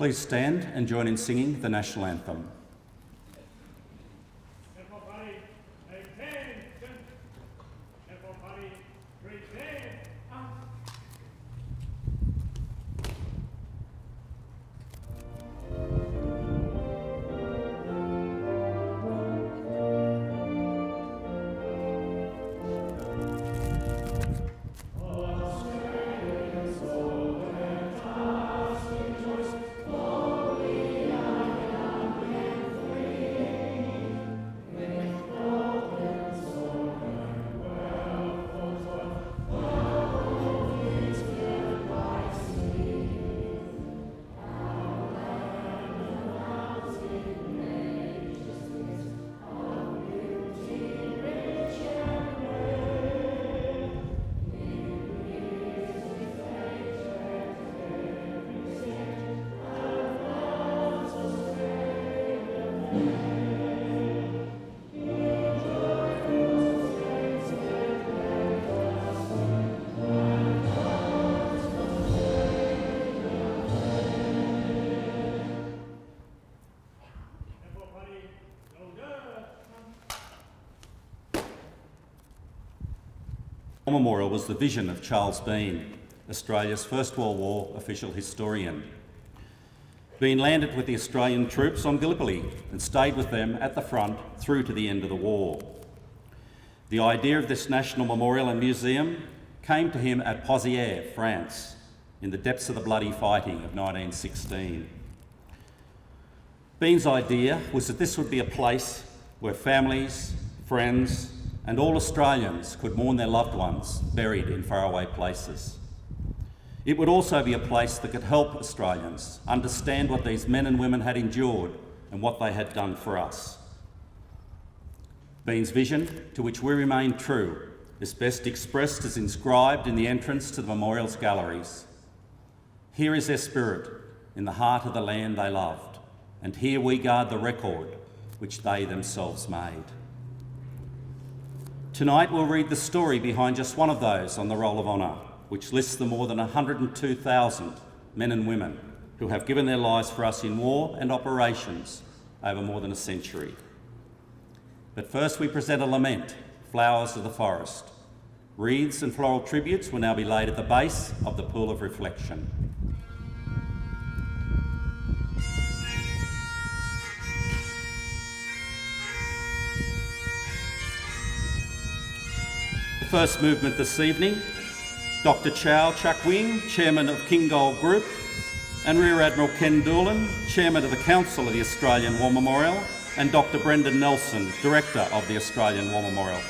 Please stand and join in singing the national anthem. Everybody, attention! Everybody, present! The memorial was the vision of Charles Bean, Australia's First World War official historian. Bean landed with the Australian troops on Gallipoli and stayed with them at the front through to the end of the war. The idea of this national memorial and museum came to him at Pozières, France, in the depths of the bloody fighting of 1916. Bean's idea was that this would be a place where families, friends, and all Australians could mourn their loved ones buried in faraway places. It would also be a place that could help Australians understand what these men and women had endured and what they had done for us. Bean's vision, to which we remain true, is best expressed as inscribed in the entrance to the memorial's galleries. Here is their spirit, in the heart of the land they loved, and here we guard the record which they themselves made. Tonight we'll read the story behind just one of those on the Roll of Honour, which lists the more than 102,000 men and women who have given their lives for us in war and operations over more than a century. But first we present a lament, Flowers of the Forest. Wreaths and floral tributes will now be laid at the base of the Pool of Reflection. The first movement this evening, Dr. Chau, Chak, Chairman of King Gold Group, and Rear Admiral Ken Doolan, Chairman of the Council of the Australian War Memorial, and Dr. Brendan Nelson, Director of the Australian War Memorial.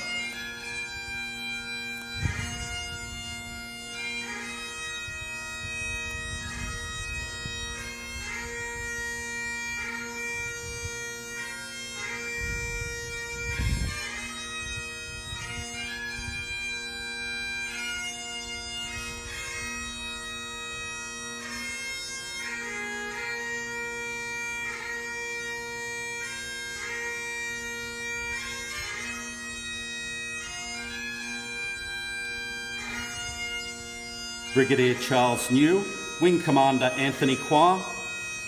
Brigadier Charles New, Wing Commander Anthony Kwa,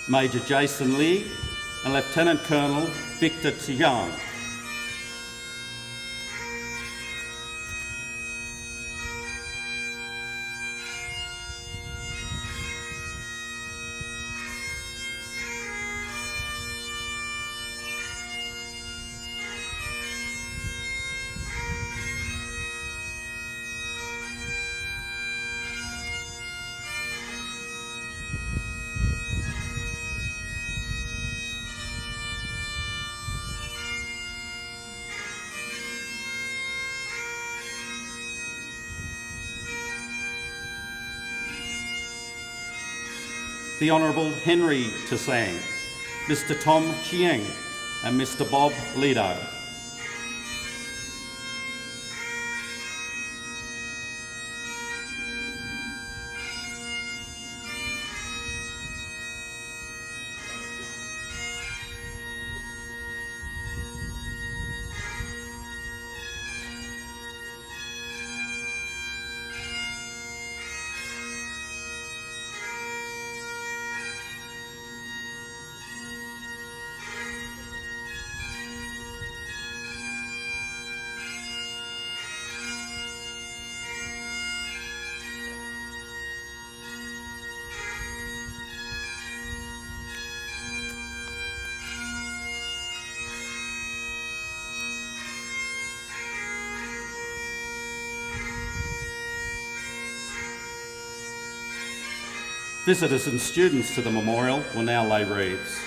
Major Jason Lee, and Lieutenant Colonel Victor Tian. The Honourable Henry Tsang, Mr. Tom Chiang, and Mr. Bob Lido. Visitors and students to the memorial will now lay wreaths.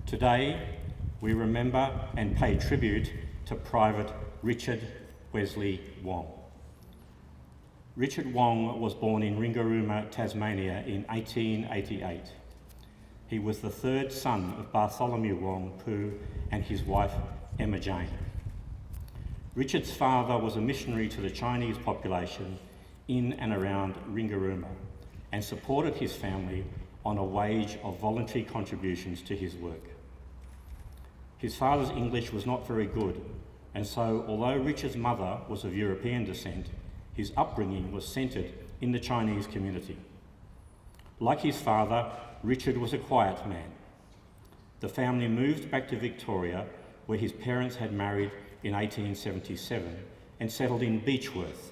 Today, we remember and pay tribute to Private Richard Wesley Wong. Richard Wong was born in Ringarooma, Tasmania in 1888. He was the third son of Bartholomew Wong Poo and his wife Emma Jane. Richard's father was a missionary to the Chinese population in and around Ringarooma and supported his family on a wage of voluntary contributions to his work. His father's English was not very good, and so although Richard's mother was of European descent, his upbringing was centred in the Chinese community. Like his father, Richard was a quiet man. The family moved back to Victoria, where his parents had married in 1877 and settled in Beechworth,